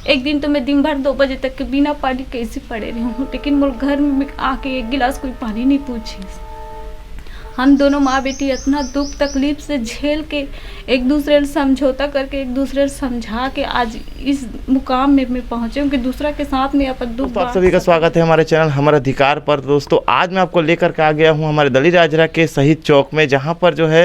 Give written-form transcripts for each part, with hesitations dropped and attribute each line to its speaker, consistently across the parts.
Speaker 1: एक दिन तो मैं दिन भर 2 बजे तक के बिना पानी कैसे पड़े रही हूँ, लेकिन मोर घर में आके एक गिलास कोई पानी नहीं पूछी। हम दोनों माँ बेटी इतना दुख तकलीफ से झेल के एक दूसरे से समझौता करके एक दूसरे से समझा के आज इस मुकाम में मैं पहुँचे हूँ कि दूसरा के साथ में अपन दुख।
Speaker 2: आप सभी का स्वागत है हमारे चैनल हमारे अधिकार पर। दोस्तों आज मैं आपको लेकर के आ गया हूँ हमारे दली राजरा के शहीद चौक में, जहाँ पर जो है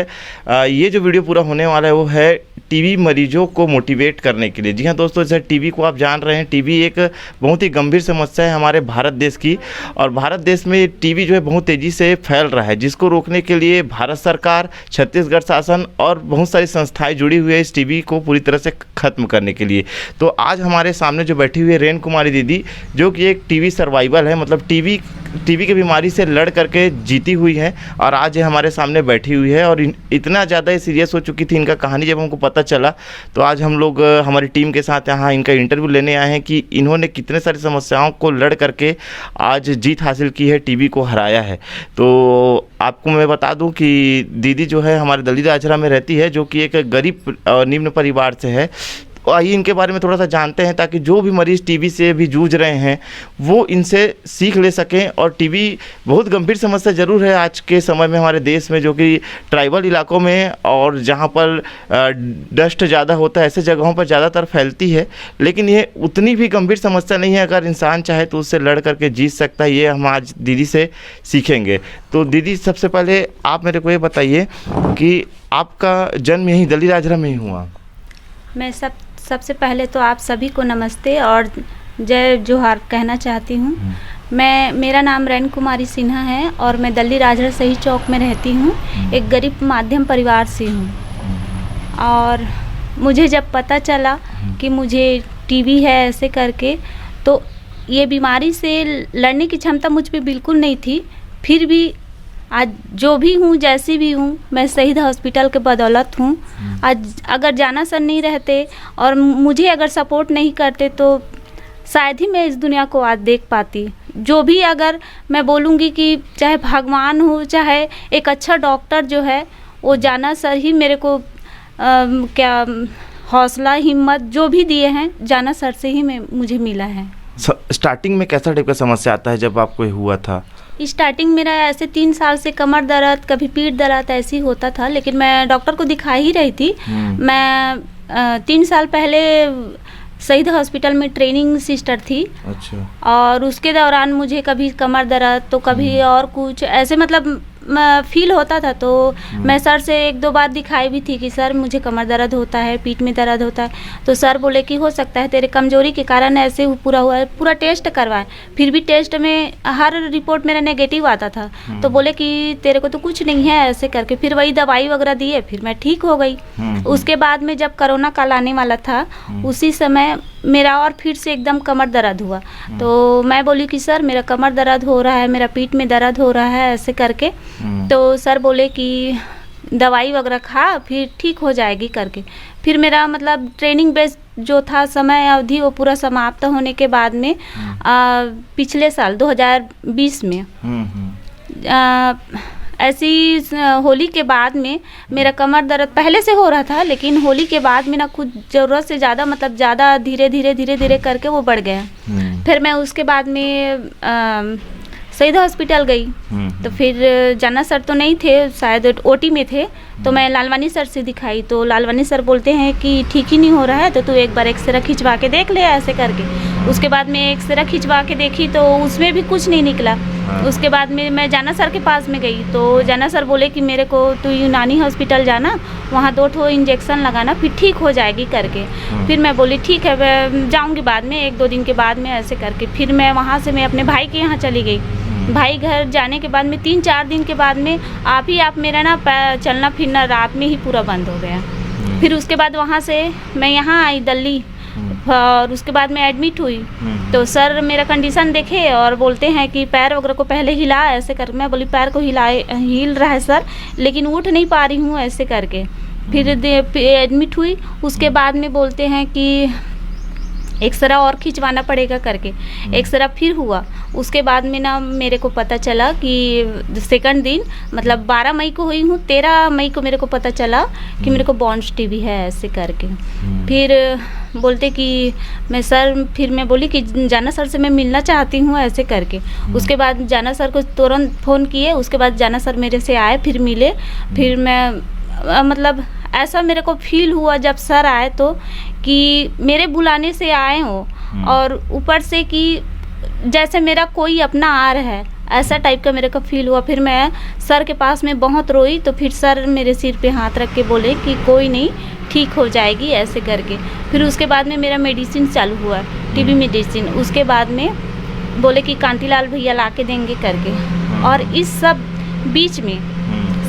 Speaker 2: ये जो वीडियो पूरा होने वाला है वो है टीबी मरीजों को मोटिवेट करने के लिए। जी हाँ दोस्तों, जैसे टीबी को आप जान रहे हैं, टीबी एक बहुत ही गंभीर समस्या है हमारे भारत देश की, और भारत देश में टीबी जो है बहुत तेज़ी से फैल रहा है, जिसको रोकने के लिए भारत सरकार, छत्तीसगढ़ शासन और बहुत सारी संस्थाएं जुड़ी हुई है इस टीबी को पूरी तरह से ख़त्म करने के लिए। तो आज हमारे सामने जो बैठी हुई है रेन कुमारी दीदी, जो कि एक टीबी सर्वाइवल है, मतलब टीबी की बीमारी से लड़ करके जीती हुई है, और आज ये हमारे सामने बैठी हुई है। और इतना ज़्यादा सीरियस हो चुकी थी इनका कहानी, जब हमको पता चला तो आज हम लोग हमारी टीम के साथ यहाँ इनका इंटरव्यू लेने आए हैं कि इन्होंने कितने सारी समस्याओं को लड़ करके आज जीत हासिल की है, टीबी को हराया है। तो आपको मैं बता दूं कि दीदी जो है हमारे दली राजरा में रहती है, जो कि एक गरीब और निम्न परिवार से है। आइए इनके बारे में थोड़ा सा जानते हैं, ताकि जो भी मरीज़ टीबी से भी जूझ रहे हैं वो इनसे सीख ले सकें। और टीबी बहुत गंभीर समस्या ज़रूर है आज के समय में हमारे देश में, जो कि ट्राइबल इलाकों में और जहाँ पर डस्ट ज़्यादा होता है ऐसे जगहों पर ज़्यादातर फैलती है, लेकिन ये उतनी भी गंभीर समस्या नहीं है। अगर इंसान चाहे तो उससे लड़ करके जीत सकता है, ये हम आज दीदी से सीखेंगे। तो दीदी सबसे पहले आप मेरे को ये बताइए कि आपका जन्म यहीं दली राजरा में ही हुआ?
Speaker 1: मैं सबसे पहले तो आप सभी को नमस्ते और जय जोहार कहना चाहती हूँ। मेरा नाम रेन कुमारी सिन्हा है और मैं दली राजरा शहीद चौक में रहती हूँ। एक गरीब माध्यम परिवार से हूँ, और मुझे जब पता चला कि मुझे टीबी है ऐसे करके, तो ये बीमारी से लड़ने की क्षमता मुझ पे बिल्कुल नहीं थी। फिर भी आज जो भी हूँ, जैसी भी हूँ, मैं शहीद हॉस्पिटल के बदौलत हूँ। आज अगर जाना सर नहीं रहते और मुझे अगर सपोर्ट नहीं करते तो शायद ही मैं इस दुनिया को आज देख पाती। जो भी अगर मैं बोलूँगी कि चाहे भगवान हो, चाहे एक अच्छा डॉक्टर जो है, वो जाना सर ही मेरे को क्या हौसला हिम्मत जो भी दिए हैं, जाना सर से ही मुझे मिला है।
Speaker 2: स्टार्टिंग में कैसा टाइप का समस्या आता है जब आपको हुआ था?
Speaker 1: स्टार्टिंग मेरा ऐसे 3 साल से कमर दर्द, कभी पीठ दर्द ऐसे ही होता था, लेकिन मैं डॉक्टर को दिखा ही रही थी। मैं 3 साल पहले शहीद हॉस्पिटल में ट्रेनिंग सिस्टर थी। अच्छा। और उसके दौरान मुझे कभी कमर दर्द तो कभी और कुछ ऐसे मतलब फील होता था, तो मैं सर से 1-2 बार दिखाई भी थी कि सर मुझे कमर दर्द होता है, पीठ में दर्द होता है। तो सर बोले कि हो सकता है तेरे कमजोरी के कारण ऐसे पूरा हुआ है। पूरा टेस्ट करवाए, फिर भी टेस्ट में हर रिपोर्ट मेरा नेगेटिव आता था। तो बोले कि तेरे को तो कुछ नहीं है ऐसे करके, फिर वही दवाई वगैरह दिए, फिर मैं ठीक हो गई। उसके बाद में जब कोरोना काल आने वाला था, उसी समय मेरा और फिर से एकदम कमर दर्द हुआ। तो मैं बोली कि सर मेरा कमर दर्द हो रहा है, मेरा पीठ में दर्द हो रहा है ऐसे करके। तो सर बोले कि दवाई वगैरह खा, फिर ठीक हो जाएगी करके। फिर मेरा मतलब ट्रेनिंग बेस जो था समय अवधि वो पूरा समाप्त होने के बाद में पिछले साल 2020 में ऐसी होली के बाद में मेरा कमर दर्द पहले से हो रहा था, लेकिन होली के बाद में ना खुद ज़रूरत से ज़्यादा मतलब ज़्यादा धीरे धीरे करके वो बढ़ गया। फिर मैं उसके बाद में शहीद हॉस्पिटल गई। तो फिर जाना सर तो नहीं थे, शायद ओटी में थे। तो मैं लालवानी सर से दिखाई, तो लालवानी सर बोलते हैं कि ठीक ही नहीं हो रहा है, तो तू एक बार एक्सरे खिंचवा के देख ले ऐसे करके। उसके बाद में एक्सरे खिंचवा के देखी तो उसमें भी कुछ नहीं निकला। उसके बाद में मैं जाना सर के पास में गई, तो जाना सर बोले कि मेरे को तू यूनानी हॉस्पिटल जाना, वहाँ 2 इंजेक्शन लगाना, फिर ठीक हो जाएगी करके। फिर मैं बोली ठीक है, मैं जाऊँगी बाद में 1-2 दिन के बाद में ऐसे करके। फिर मैं वहाँ से मैं अपने भाई के यहाँ चली गई। भाई घर जाने के बाद में 3-4 दिन के बाद में आप मेरा ना चलना फिरना रात में ही पूरा बंद हो गया। फिर उसके बाद वहाँ से मैं यहाँ आई दिल्ली, और उसके बाद मैं एडमिट हुई। तो सर मेरा कंडीशन देखे और बोलते हैं कि पैर वगैरह को पहले हिला ऐसे कर। मैं बोली पैर को हिल रहा है सर, लेकिन उठ नहीं पा रही हूँ ऐसे करके। फिर एडमिट हुई। उसके बाद में बोलते हैं कि एक्सरे और खिंचवाना पड़ेगा करके। एक्सरे फिर हुआ। उसके बाद में ना मेरे को पता चला कि सेकंड दिन मतलब 12 मई को हुई हूँ, 13 मई को मेरे को पता चला कि मेरे को बॉन्स टीबी है ऐसे करके। फिर बोलते कि मैं सर, फिर मैं बोली कि जाना सर से मैं मिलना चाहती हूँ ऐसे करके। उसके बाद जाना सर को तुरंत फ़ोन किए, उसके बाद जाना सर मेरे से आए, फिर मिले। फिर मैं मतलब ऐसा मेरे को फील हुआ जब सर आए तो कि मेरे बुलाने से आए हो, और ऊपर से कि जैसे मेरा कोई अपना आ रहा है, ऐसा टाइप का मेरे को फील हुआ। फिर मैं सर के पास में बहुत रोई, तो फिर सर मेरे सिर पे हाथ रख के बोले कि कोई नहीं, ठीक हो जाएगी ऐसे करके। फिर उसके बाद में मेरा मेडिसिन चालू हुआ, टीबी मेडिसिन। उसके बाद में बोले कि कांतिलाल भैया ला के देंगे करके। और इस सब बीच में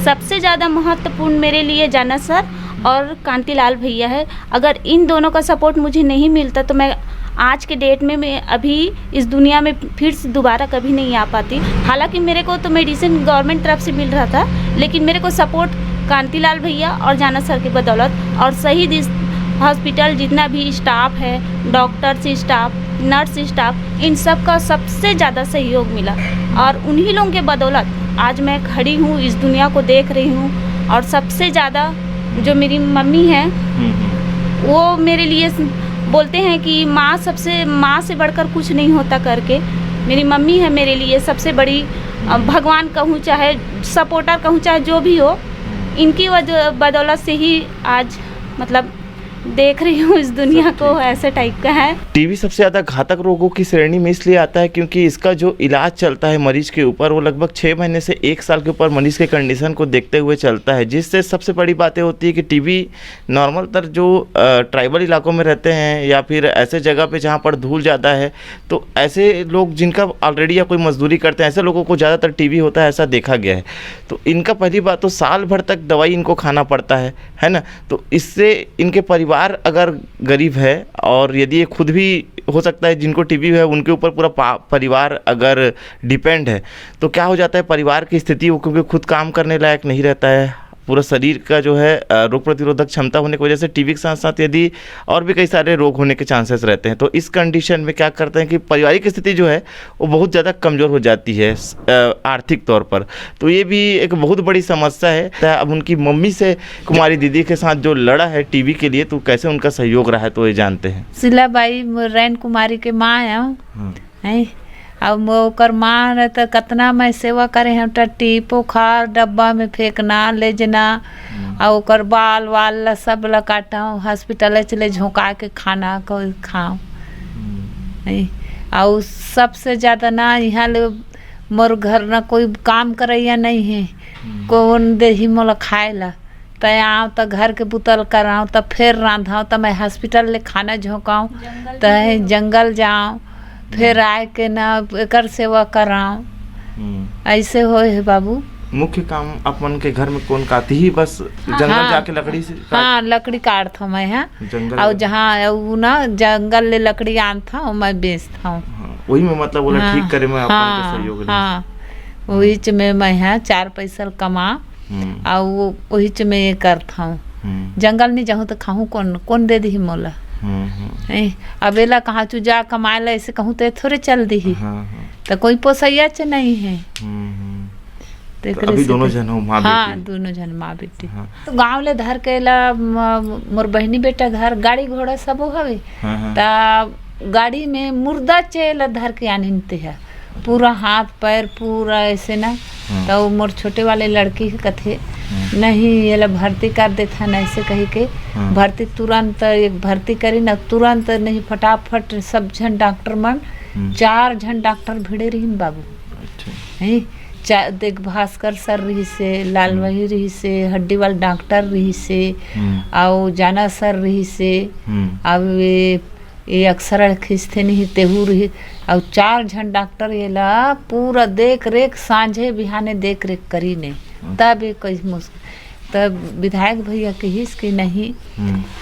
Speaker 1: सबसे ज़्यादा महत्वपूर्ण मेरे लिए जाना सर और कांतिलाल भैया है। अगर इन दोनों का सपोर्ट मुझे नहीं मिलता तो मैं आज के डेट में मैं अभी इस दुनिया में फिर से दोबारा कभी नहीं आ पाती। हालांकि मेरे को तो मेडिसिन गवर्नमेंट तरफ से मिल रहा था, लेकिन मेरे को सपोर्ट कांतिलाल भैया और जाना सर की बदौलत, और शहीद हॉस्पिटल जितना भी स्टाफ है, डॉक्टर्स स्टाफ, नर्स स्टाफ, इन सब का सबसे ज़्यादा सहयोग मिला। और उन्हीं लोगों के बदौलत आज मैं खड़ी हूँ, इस दुनिया को देख रही हूँ। और सबसे ज़्यादा जो मेरी मम्मी है, वो मेरे लिए बोलते हैं कि माँ से बढ़कर कुछ नहीं होता करके। मेरी मम्मी है मेरे लिए सबसे बड़ी भगवान कहूँ, चाहे सपोर्टर कहूँ, चाहे जो भी हो, इनकी बदौलत से ही आज मतलब देख रही हूँ इस दुनिया को, ऐसे टाइप का है।
Speaker 2: टीबी सबसे ज़्यादा घातक रोगों की श्रेणी में इसलिए आता है क्योंकि इसका जो इलाज चलता है मरीज के ऊपर, वो लगभग 6 महीने से 1 साल के ऊपर मरीज के कंडीशन को देखते हुए चलता है। जिससे सबसे बड़ी बातें होती है कि टीबी नॉर्मल तर जो ट्राइबल इलाकों में रहते हैं या फिर ऐसे जगह पे जहाँ पर धूल ज़्यादा है, तो ऐसे लोग जिनका ऑलरेडी या कोई मजदूरी करते हैं, ऐसे लोगों को ज़्यादातर टीबी होता है, ऐसा देखा गया है। तो इनका पहली बात तो साल भर तक दवाई इनको खाना पड़ता है ना। तो इससे इनके परिवार अगर गरीब है, और यदि ये खुद भी हो सकता है जिनको टीबी है उनके ऊपर पूरा परिवार अगर डिपेंड है, तो क्या हो जाता है परिवार की स्थिति, वो क्योंकि खुद काम करने लायक नहीं रहता है, पूरा शरीर का जो है रोग प्रतिरोधक क्षमता होने की वजह से टीबी के साथ साथ यदि और भी कई सारे रोग होने के चांसेस रहते हैं। तो इस कंडीशन में क्या करते हैं कि पारिवारिक स्थिति जो है वो बहुत ज़्यादा कमज़ोर हो जाती है आर्थिक तौर पर। तो ये भी एक बहुत बड़ी समस्या है। अब उनकी मम्मी से कुमारी दीदी के साथ जो लड़ा है टीबी के लिए, तो कैसे उनका सहयोग रहा है तो ये जानते हैं।
Speaker 3: शिलाबाई रैन कुमारी के माँ है, अब ओकर माँ ने तो कितना मैं सेवा करे हैं, टट्टी पोखर डब्बा में फेंकना ले जना, और ओकर बाल वाल सब ला काटा, हॉस्पिटल चले झोंका के खाना को खाओ। और सबसे ज़्यादा ना यहाँ ले मोर घर ना कोई काम करैया नहीं है, कौन दे ही मोला खाए ला, तो आओ तो घर के बुतल कराऊँ, तो फिर रांधाऊँ, तो मैं हॉस्पिटल ले खाना झोंकाऊँ, तो जंगल जाऊँ, फिर आए के ना एकर सेवा कराऊँ। ऐसे हो है बाबू।
Speaker 2: मुख्य काम अपन के घर में कौन काती ही बस जंगल जाके लकड़ी से
Speaker 3: हाँ लकड़ी काटता हूँ मैं यहाँ, और जहाँ वो ना जंगल ले लकड़ी आनता हूँ मैं बेचता हूँ।
Speaker 2: वही में मतलब बोला ठीक करे मैं अपन के सहयोग ले।
Speaker 3: हाँ वही च में मैं यहाँ 4 पैसा कमा, और वो वही च में ये करता हूँ। जंगल नहीं जाऊँ तो खाऊँ कौन दे दी मोला। अबेला कहाँ चू जा कमाए ला, ऐसे कहूँ तो थोड़े चल दी ही, तो कोई पोसैया च नहीं है।
Speaker 2: तो अभी दोनों जन हो माँ बेटी।
Speaker 3: हाँ दोनों जन माँ बेटी। तो गाँव ले धर के ला मोर बहनी बेटा घर गाड़ी घोड़ा सब हवे, तो गाड़ी में मुर्दा चेला धर के आनते है, पूरा हाथ पैर पूरा ऐसे ना। तो मोर छोटे वाले लड़की के कथे नहीं ये ला भर्ती कर देता ना, ऐसे कही के भर्ती तुरंत एक भर्ती करी ना, तुरंत नहीं फटाफट सब जन डॉक्टर मन 4 जन डॉक्टर भिड़े रही बाबू। देख भास्कर सर रही से, लाल वही रही से, हड्डी वाले डॉक्टर रही से, और जाना सर रही से, अब ये अक्सर खींचते नहीं तेहू रही, और 4 जन डॉक्टर ये ला पूरा देख रेख सांझे बिहाने देख रेख करी ने। तब ये कोई मुश्किल, तब विधायक भैया कहिस कि नहीं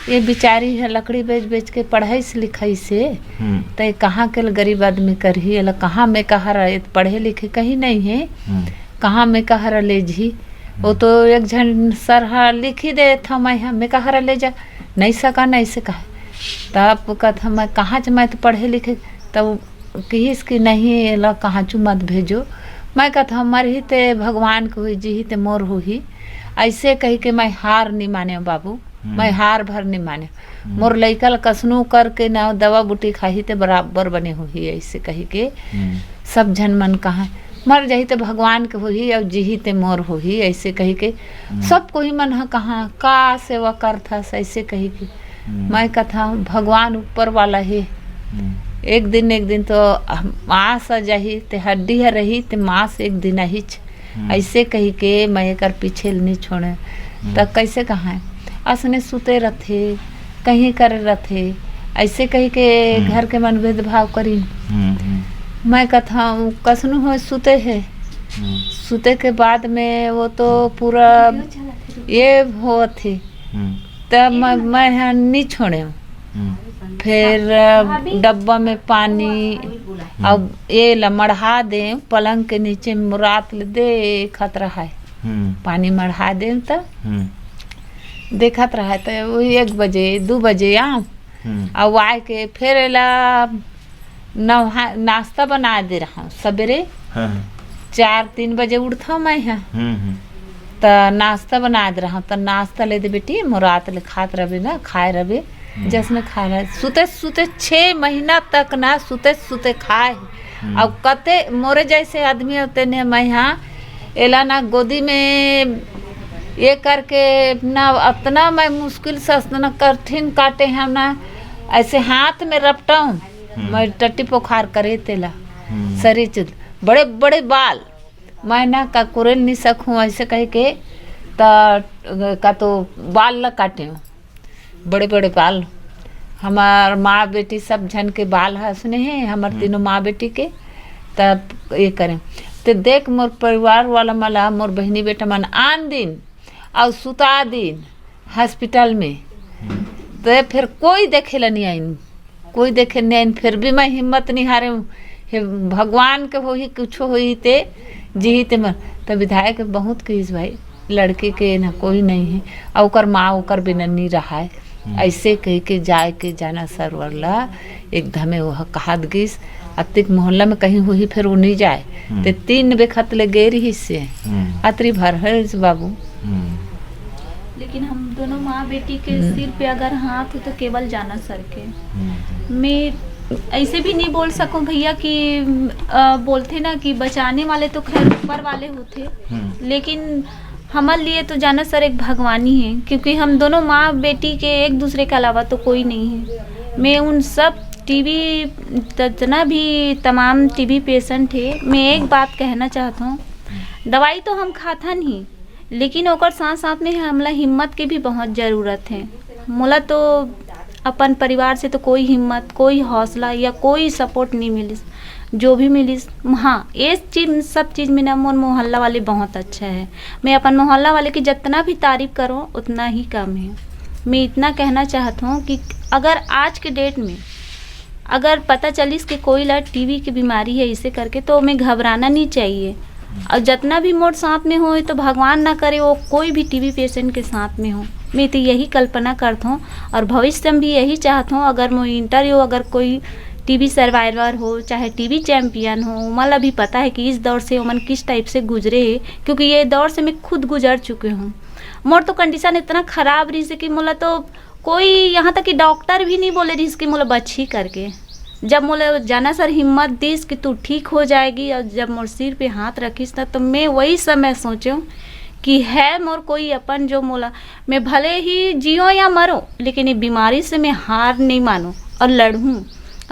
Speaker 3: ये बेचारी है लकड़ी बेच बेच के पढ़ाई से लिखाई से, तो कहाँ के गरीब आदमी करही, कहाँ में कहा रहे पढ़े लिखे कहीं नहीं है, कहाँ में कहा रहा ले जी। वो तो एक जन सर लिख ही दे था, मैं कहा रहा ले जा नहीं सका नहीं से कहा, तब कहता मैं कहाँ च मैं तो पढ़े लिखे, तब कहिस कि नहीं ला कहाँ चू मत भेजो। मैं कहता हमारे ही ते भगवान को हुई जी ही ते मोर हुई, ऐसे कही के मैं हार नहीं माने बाबू। मैं हार भर नहीं माने। मोर लइका ला कसनू करके ना दवा बूटी खाही ते बराबर बने होही, ऐसे कही के सब झन मन कहा मर जाही तो भगवान के होही और जीही ते मोर होही, ऐसे कही के सब कोई मन हा कहा का सेवा करथा, ऐसे कही के मैं कथा भगवान ऊपर वाला है। एक दिन तो मांस आ जाही ते हड्डी है रही ते मांस एक दिन ही ऐसे कही के मैं एक पीछे नहीं छोड़े। तब कैसे कहा है असने सुते रथे कहीं करे रथे, ऐसे कही के घर के मन भेदभाव करी। मैं कथा कसनु हो सुते है, सुते के बाद में वो तो पूरा ये हो थे तब मैं नहीं छोड़े। फिर डब्बा में पानी अब ये मढ़ा दे पलंग के नीचे रात ले दे खतरा है, पानी मढ़ा दे तो देखत रहा है। तो वो 1 बजे 2 बजे अब आए के फिर एला नाश्ता बना दे रहा हूँ सवेरे। 4-3 बजे उठता हूँ मैं यहाँ तो नाश्ता बना दे रहा हूँ। तो नाश्ता ले दे बेटी रात ले खात रहे ना, खाए रहे जैसे खा रहा सुते सुते 6 महीना तक ना सुते सुते खाए। अब कते मोरे जैसे आदमी होते ने मैं यहाँ एला ना गोदी में ये करके ना अपना मैं मुश्किल से ना कठिन काटे हम ना ऐसे हाथ में रपटा हूँ मैं टट्टी पोखार करे तेला शरीर चुद बड़े बड़े बाल मैं ना का कुरेल नहीं सकूँ ऐसे कह के का तो बाल ला काटे हूँ बड़े बड़े बाल। हमार माँ बेटी सब झन के बाल हंसने हैं हमार तीनों माँ बेटी के। तब ये करें तो देख मोर परिवार वाला मला मोर बहनी बेटा मन आन दिन और सुता दिन हॉस्पिटल में। तो फिर कोई देखे ला नहीं आइन, कोई देखे नहीं आइन, फिर भी मैं हिम्मत नहीं हारे हूँ भगवान के हो ही कुछ हो ही ते जी ते मर। तो विधायक बहुत किस भाई लड़के के ना कोई नहीं है और ओकर माँ ओकर बिना नहीं रहा है, ऐसे कह के जाए के जाना सरवरला एकदम वह कहत गिस अतिक मोहल्ला में कहीं हुई फिर वो नहीं जाए ते 3 बेखत ले गए रही से अतरी भर है बाबू।
Speaker 1: लेकिन हम दोनों माँ बेटी के सिर पे अगर हाथ हो तो केवल जाना सर के। मैं ऐसे भी नहीं बोल सकूं भैया कि बोलते ना कि बचाने वाले तो खैर ऊपर वाले होते, लेकिन हमारे लिए तो जाना सर एक भगवान ही है, क्योंकि हम दोनों माँ बेटी के एक दूसरे के अलावा तो कोई नहीं है। मैं उन सब टीबी जितना भी तमाम टीबी पेशेंट है मैं एक बात कहना चाहता हूँ, दवाई तो हम खाता नहीं लेकिन ओकर साथ साथ में हमला हिम्मत के भी बहुत ज़रूरत है। मोला तो अपन परिवार से तो कोई हिम्मत कोई हौसला या कोई सपोर्ट नहीं मिली, जो भी मिली हाँ ये चीज़ सब चीज़ में ना मोर मोहल्ला वाले बहुत अच्छा है। मैं अपन मोहल्ला वाले की जितना भी तारीफ़ करूँ उतना ही कम है। मैं इतना कहना चाहता हूँ कि अगर आज के डेट में अगर पता चलिस कि कोई ला टीबी की बीमारी है इसे करके तो हमें घबराना नहीं चाहिए। और जितना भी मोर साथ में हो तो भगवान ना करे वो कोई भी टीबी पेशेंट के साथ में हो। मैं तो यही कल्पना करता हूँ और भविष्य में भी यही चाहता हूँ अगर मैं इंटरव्यू अगर कोई टीबी सर्वाइवर हो चाहे टीबी चैम्पियन हो मतलब भी पता है कि इस दौर से उमन किस टाइप से गुजरे है, क्योंकि ये दौर से मैं खुद गुजर चुके हूँ। मोर तो कंडीशन इतना ख़राब रही से कि मोला तो कोई यहाँ तक कि डॉक्टर भी नहीं बोले रही कि मोला बच्ची करके। जब मोला जाना सर हिम्मत दीस कि तू ठीक हो जाएगी और जब मोर सिर पे हाथ रखीस ना तो मैं वही समय सोचूं कि है मोर कोई अपन जो मोला मैं भले ही जियो या मरो लेकिन ये बीमारी से मैं हार नहीं मानूं और लड़ूं।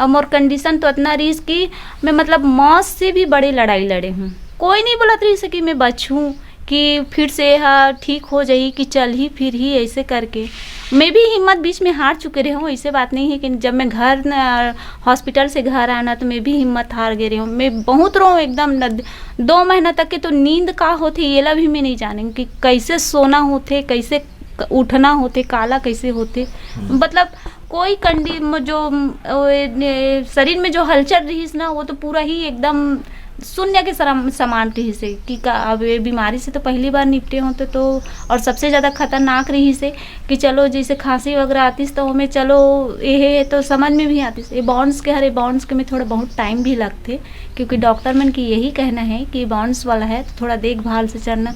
Speaker 1: और मोर कंडीशन तो इतना रही कि मैं मतलब मौत से भी बड़ी लड़ाई लड़े हूँ। कोई नहीं बोला रही से कि मैं बचूँ कि फिर से हाँ ठीक हो जाई कि चल ही फिर ही ऐसे करके मैं भी हिम्मत बीच में हार चुके रही हूँ। ऐसे बात नहीं है कि जब मैं घर हॉस्पिटल से घर आना तो मैं भी हिम्मत हार गई रही हूँ। मैं बहुत रो एकदम 2 महीना तक के तो नींद का होती ये भी मैं नहीं जाने कि कैसे सोना होते कैसे उठना होते काला कैसे होते मतलब कोई जो शरीर में जो हलचल रही ना वो तो पूरा ही एकदम शून्य के समान रही से कि अब ये बीमारी से तो पहली बार निपटे होते तो और सबसे ज़्यादा खतरनाक रही से कि चलो जैसे खांसी वगैरह आती तो हमें चलो ये तो समझ में भी आती ये बॉन्ड्स के हरे बॉन्ड्स के में थोड़ा बहुत टाइम भी लगते क्योंकि डॉक्टर मन की यही कहना है कि बॉन्ड्स वाला है तो थोड़ा देखभाल से चलना।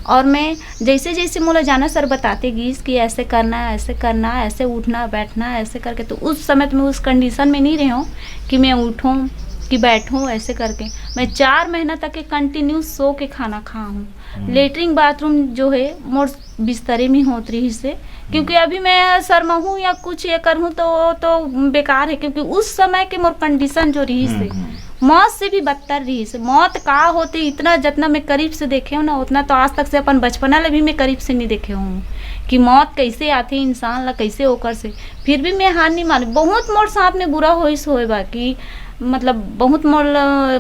Speaker 1: और मैं जैसे जैसे मोला जाना सर बताते गई कि ऐसे करना है, ऐसे करना है, ऐसे उठना बैठना है, ऐसे करके, तो उस समय तो मैं उस कंडीशन में नहीं रही हूँ कि मैं उठूँ कि बैठूँ ऐसे करके। मैं 4 महीना तक के कंटिन्यू सो के खाना खा हूँ। लेटरिन बाथरूम जो है मोर बिस्तरे में होत रही से, क्योंकि अभी मैं शर्माऊँ या कुछ ये करूँ तो बेकार है, क्योंकि उस समय के मोर कंडीशन जो रही से मौत से भी बदतर रही से। मौत का होती इतना जितना मैं करीब से देखे हूँ ना, उतना तो आज तक से अपन बचपना ले भी मैं करीब से नहीं देखे हूँ कि मौत कैसे आती इंसान ला, कैसे होकर से। फिर भी मैं हार नहीं मानी। बहुत मोर साथ में बुरा होए बाकी मतलब बहुत मोर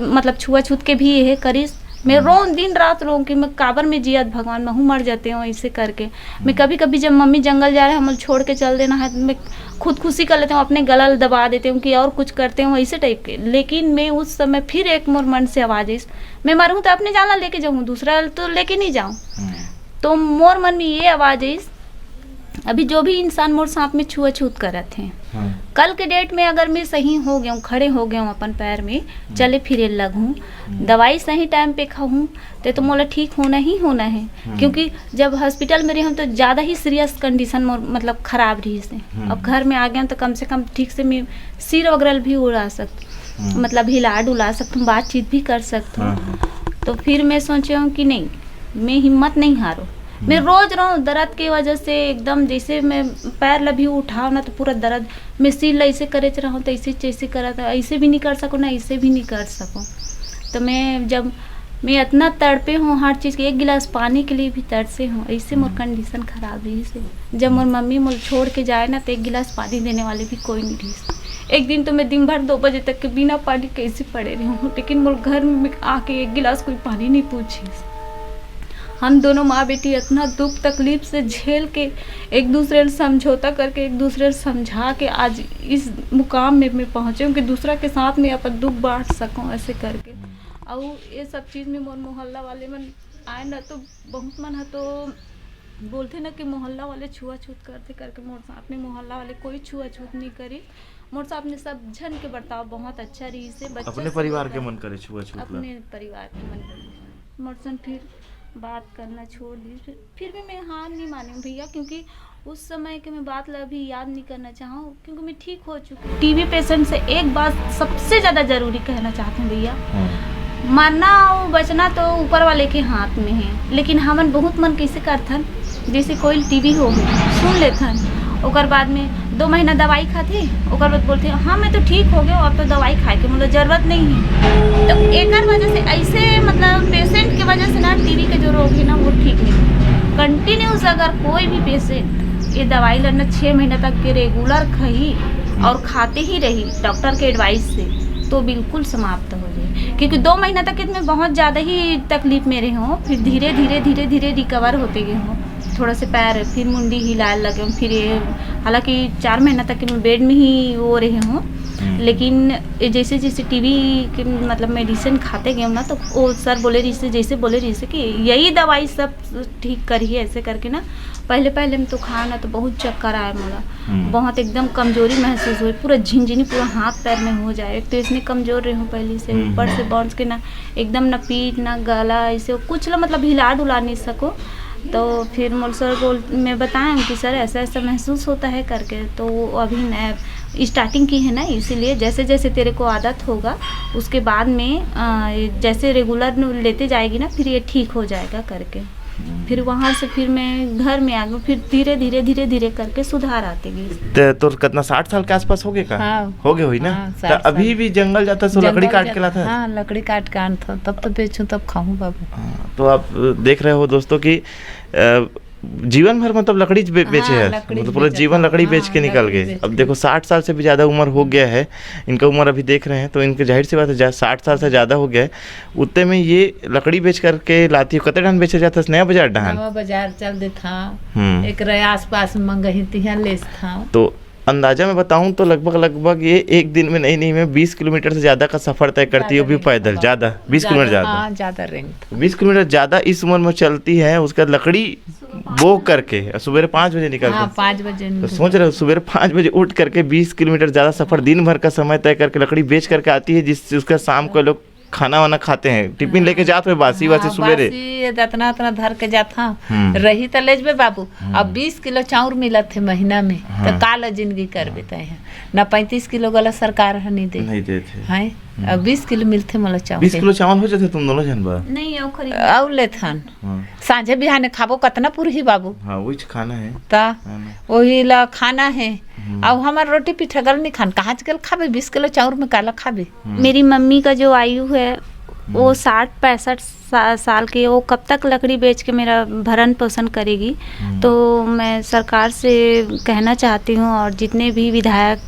Speaker 1: मतलब छुआछूत के भी ये करीस। मैं रो दिन रात रो कि मैं काबर में जियत भगवान, मैं मर जाते हूँ ऐसे करके। मैं कभी कभी जब मम्मी जंगल जा रहे हैं हम छोड़ के चल देना है, मैं खुद खुशी कर लेती हूँ, अपने गला दबा देती हूँ कि और कुछ करते हूँ ऐसे टाइप के। लेकिन मैं उस समय फिर एक मोर मन से आवाज़ आई, मैं मरूँ तो अपने जाना लेके जाऊँ, दूसरा तो लेके नहीं जाऊँ। तो मोर मन में ये आवाज़ आई, अभी जो भी इंसान मोर साथ में छुआछूत कर रहे थे, कल के डेट में अगर मैं सही हो गया हूँ, खड़े हो गया हूँ अपन पैर में, चले फिरे लगूँ, दवाई सही टाइम पे खाऊँ, तो मोला ठीक होना ही होना है। क्योंकि जब हॉस्पिटल में रही हूँ तो ज़्यादा ही सीरियस कंडीशन मतलब ख़राब रही से। अब घर में आ गया हूँ तो कम से कम ठीक से मैं सिर वगैरह भी उड़ा सकती, मतलब हिला डुला सकती हूँ, बातचीत भी कर सकती हूँ। तो फिर मैं सोची हूँ कि नहीं, मैं हिम्मत नहीं हारूँ। मैं रोज रहूँ दर्द की वजह से एकदम, जैसे मैं पैर लभी उठाओ ना तो पूरा दर्द, मैं सिर ऐसे करे रहूँ तो ऐसे जैसे करा था, ऐसे भी नहीं कर सकूँ ना ऐसे भी नहीं कर सकूँ। तो मैं इतना तड़पे हूँ हर चीज़ के, 1 गिलास पानी के लिए भी तड़से हूँ। ऐसे मोर कंडीशन खराब रही से। जब मोर मम्मी मोर छोड़ के जाए ना तो 1 गिलास पानी देने वाले भी कोई नहीं रही। एक दिन तो मैं दिन भर 2 बजे तक के बिना पानी कैसे पड़े रही हूँ, लेकिन मोर घर में आके 1 गिलास कोई पानी नहीं पूछी। हम दोनों माँ बेटी इतना दुख तकलीफ से झेल के, एक दूसरे से समझौता करके, एक दूसरे से समझा के आज इस मुकाम में मैं पहुँचे हूँ कि दूसरा के साथ में अपन दुख बांट सकूँ ऐसे करके। और ये सब चीज़ में मोर मोहल्ला वाले मन आए ना तो बहुत मन है, तो बोलते ना कि मोहल्ला वाले छुआछूत करते करके मोर साथ में मोहल्ला वाले कोई छुआछूत नहीं करी। मोर साथ में सब जन के बर्ताव बहुत अच्छा रही से।
Speaker 2: अपने परिवार के मन करे छुआछूत,
Speaker 1: अपने परिवार के मन करे। मोर से फिर बात करना छोड़ दी, फिर भी मैं हार नहीं मानी भैया, क्योंकि उस समय के मैं बात अभी याद नहीं करना चाहूँ, क्योंकि मैं ठीक हो चुकी हूँ। टीबी पेशेंट से एक बात सबसे ज़्यादा ज़रूरी कहना चाहते हैं भैया, मरना और बचना तो ऊपर वाले के हाथ में है, लेकिन हमन बहुत मन कैसे करथन, जैसे कोई टीबी हो गई सुन लेथन, ओकर बाद में 2 महीना दवाई खाते, ओकर बाद बोलते हाँ मैं तो ठीक हो गया, अब तो दवाई खाए के मतलब ज़रूरत नहीं है। तो एक वजह से ऐसे मतलब पेशेंट की वजह से ना टीबी के जो रोग है ना वो ठीक नहीं। कंटिन्यूस अगर कोई भी पेशेंट ये दवाई लेना 6 महीना तक के रेगुलर खाई और खाते ही रही डॉक्टर के एडवाइस से, तो बिल्कुल समाप्त हो जाए। क्योंकि 2 महीना तक इसमें बहुत ज़्यादा ही तकलीफ में रही हूँ, फिर धीरे धीरे धीरे धीरे रिकवर होते गए हूँ। थोड़ा से पैर फिर मुंडी हिलाने लगे हूँ, फिर ये हालांकि 4 महीना तक मैं बेड में ही वो रही हूँ, लेकिन जैसे जैसे टीबी के मतलब मेडिसिन खाते गए ना, तो वो सर बोले रही से, जैसे बोले रही से कि यही दवाई सब ठीक करिए ऐसे करके ना। पहले में तो खाया ना तो बहुत चक्कर आया मोला, बहुत एकदम कमजोरी महसूस हुई, पूरा झिनझिनी पूरा हाथ पैर में हो जाए। एक तो इसमें कमजोर रही हूँ पहले से, ऊपर से बाउंस के ना एकदम ना पीठ ना गला ऐसे कुछ मतलब हिला डुला नहीं सको। तो फिर मोल सर मैं बताएं कि सर ऐसा ऐसा महसूस होता है करके, तो वो अभी नया स्टार्टिंग की है ना, इसीलिए जैसे जैसे तेरे को आदत होगा उसके बाद में जैसे रेगुलर लेते जाएगी ना फिर ये ठीक हो जाएगा करके। फिर वहाँ से फिर मैं घर में आ गई, फिर धीरे धीरे करके सुधार आते गई।
Speaker 2: तो कितना 60 साल के आसपास हो गए का?
Speaker 3: हाँ,
Speaker 2: हो गए हुई ना।
Speaker 3: हाँ,
Speaker 2: तो अभी भी जंगल जाता तो लकड़ी काट के लाता?
Speaker 3: हाँ, लकड़ी काट के आनता, तब तो बेचूं तब खाऊं बाबू।
Speaker 2: तो आप देख रहे हो दोस्तों कि जीवन भर मतलब लकड़ी बेचे है, मतलब पूरा जीवन लकड़ी बेच के निकल गए। अब देखो 60 साल से भी ज़्यादा उम्र हो गया है इनका, उम्र अभी देख रहे हैं तो इनके जाहिर सी बात है 60 साल से ज़्यादा हो गया है। उतने में ये लकड़ी बेच करके लाती है। कते ढान बेचा जाता है? नया बाजार ढान,
Speaker 3: नया बाजार चल दे था, एक आस पास मंगही तिहा लेस था।
Speaker 2: तो अंदाजा में बताऊं तो लगभग ये एक दिन में नहीं मैं 20 किलोमीटर से ज़्यादा का सफ़र तय करती है, वो भी पैदल। ज़्यादा 20 किलोमीटर ज़्यादा 20 किलोमीटर ज़्यादा इस उम्र में चलती है। उसका लकड़ी बो करके सुबह 5 बजे निकल के
Speaker 3: 5 बजे
Speaker 2: तो सोच रहे हो सुबह 5 बजे उठ करके 20 किलोमीटर ज़्यादा सफ़र दिन भर का समय तय करके लकड़ी बेच करके आती है, जिससे उसका शाम को लोग खाना वाना खाते हैं, टिफिन लेके जाते हैं बासी वासी सुबेरे?
Speaker 3: इतना इतना धर के जाता रही तो ले जबे बाबू। अब 20 किलो चाउर मिलत थे महीना में, तो काला जिंदगी कर बेता है ना। 35 किलो गला सरकार है नहीं देते हैं। अब 20 किलो मिलते मला चावल।
Speaker 2: 20 किलो चावल हो जाते तुम दोनों जन बा?
Speaker 1: नहीं औ खरीद
Speaker 3: और ले थान सांझे बिहाने खाबो कतना पुरही बाबू।
Speaker 2: हाँ वही खाना है,
Speaker 3: ता वही ला खाना है। अब हमार रोटी पीठा गल नहीं खान, कहाँ चल खाबे 20 किलो चाउर में काला खाबे।
Speaker 1: मेरी मम्मी का जो आयु है वो 60-65 साल की, वो कब तक लकड़ी बेच के मेरा भरण पोषण करेगी। तो मैं सरकार से कहना चाहती हूँ और जितने भी विधायक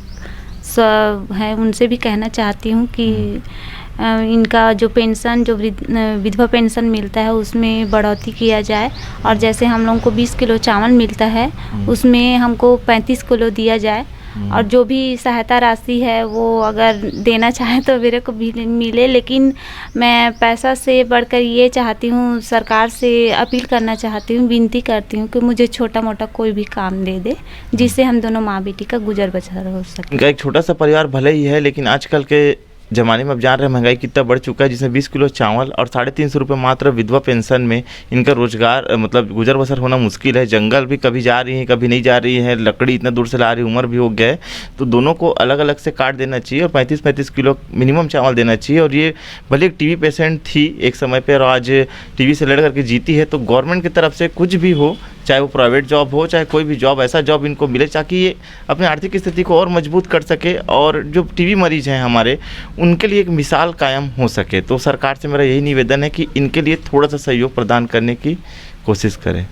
Speaker 1: सब हैं उनसे भी कहना चाहती हूँ कि इनका जो पेंशन, जो विधवा पेंशन मिलता है उसमें बढ़ोतरी किया जाए। और जैसे हम लोगों को 20 किलो चावल मिलता है उसमें हमको 35 किलो दिया जाए। और जो भी सहायता राशि है वो अगर देना चाहे तो मेरे को भी मिले। लेकिन मैं पैसा से बढ़कर ये चाहती हूँ, सरकार से अपील करना चाहती हूँ, विनती करती हूँ कि मुझे छोटा मोटा कोई भी काम दे दे जिससे हम दोनों माँ बेटी का गुजर बसर हो सके।
Speaker 2: एक छोटा सा परिवार भले ही है, लेकिन आजकल के ज़माने में अब जान रहे हैं महंगाई कितना बढ़ चुका है, जिसमें 20 किलो चावल और 350 रुपये मात्र विधवा पेंशन में इनका रोजगार मतलब गुजर बसर होना मुश्किल है। जंगल भी कभी जा रही है कभी नहीं जा रही है, लकड़ी इतना दूर से ला रही, उम्र भी हो गया है। तो दोनों को अलग अलग से काट देना चाहिए और 35-35 किलो मिनिमम चावल देना चाहिए। और ये भले एक टीवी पेशेंट थी एक समय पर और आज टीवी से लड़ करके जीती है। तो गवर्नमेंट की तरफ से कुछ भी हो, चाहे वो प्राइवेट जॉब हो चाहे कोई भी जॉब, ऐसा जॉब इनको मिले ताकि ये अपनी आर्थिक स्थिति को और मजबूत कर सके और जो टीबी मरीज हैं हमारे उनके लिए एक मिसाल कायम हो सके। तो सरकार से मेरा यही निवेदन है कि इनके लिए थोड़ा सा सहयोग प्रदान करने की कोशिश करें।